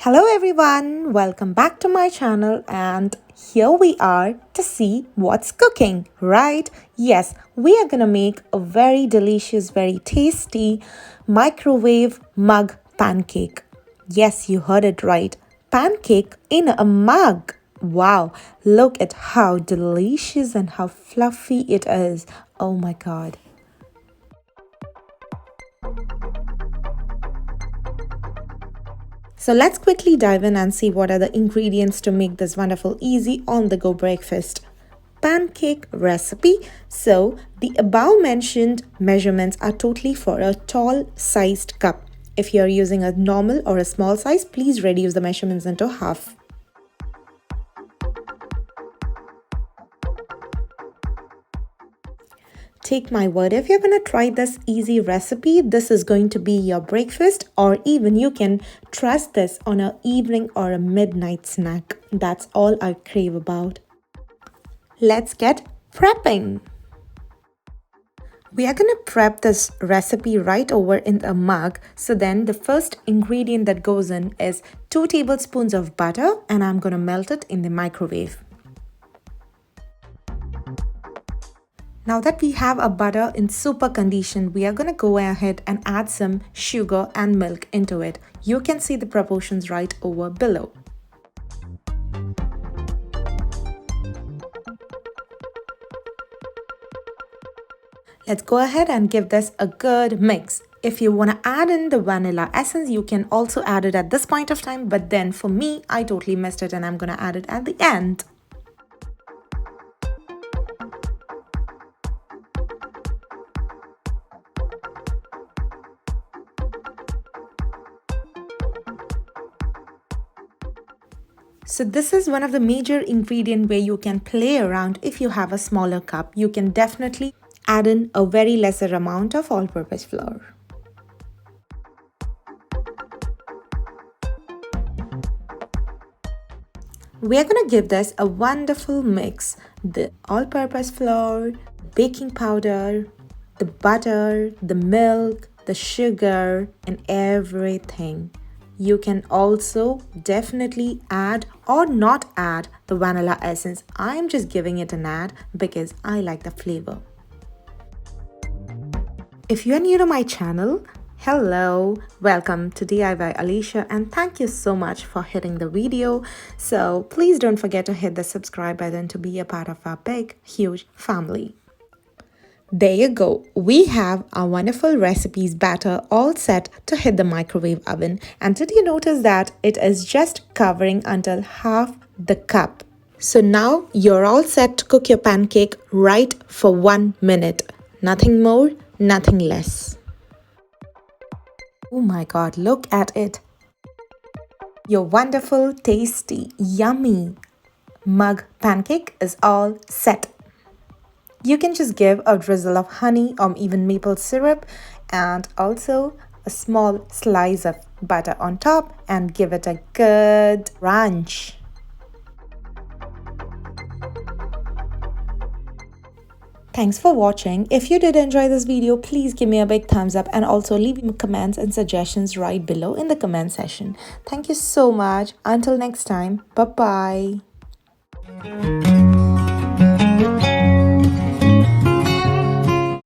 Hello everyone, welcome back to my channel and here we are to see what's cooking, right? Yes, we are gonna make a very delicious, very tasty microwave mug pancake. Yes, you heard it right. Pancake in a mug. Wow, look at how delicious and how fluffy it is. Oh my god. So let's quickly dive in and see what are the ingredients to make this wonderful easy on-the-go breakfast pancake recipe. So the above mentioned measurements are totally for a tall sized cup. If you're using a normal or a small size, please reduce the measurements into half. Take my word, if you're going to try this easy recipe, this is going to be your breakfast, or even you can trust this on an evening or a midnight snack. That's all I crave about. Let's get prepping. We are going to prep this recipe right over in a mug. So then the first ingredient that goes in is 2 tablespoons of butter, and I'm going to melt it in the microwave. Now that we have our butter in super condition, we are going to go ahead and add some sugar and milk into it. You can see the proportions right over below. Let's go ahead and give this a good mix. If you want to add in the vanilla essence, you can also add it at this point of time. But then for me, I totally missed it and I'm going to add it at the end. So this is one of the major ingredients where you can play around. If you have a smaller cup, you can definitely add in a very lesser amount of all-purpose flour. We are going to give this a wonderful mix. The all-purpose flour, baking powder, the butter, the milk, the sugar, and everything. You can also definitely add or not add the vanilla essence. I'm just giving it an add because I like the flavor. If you are new to my channel, hello, welcome to DIYAlicia and thank you so much for hitting the video. So please don't forget to hit the subscribe button to be a part of our big, huge family. There you go. We have our wonderful recipes batter all set to hit the microwave oven. And did you notice that it is just covering until half the cup? So now you're all set to cook your pancake right for 1 minute. Nothing more, nothing less. Oh my god, look at it. Your wonderful, tasty, yummy mug pancake is all set. You can just give a drizzle of honey or even maple syrup and also a small slice of butter on top and give it a good crunch. Thanks for watching. If you did enjoy this video, please give me a big thumbs up and also leave me comments and suggestions right below in the comment section. Thank you so much. Until next time, bye-bye.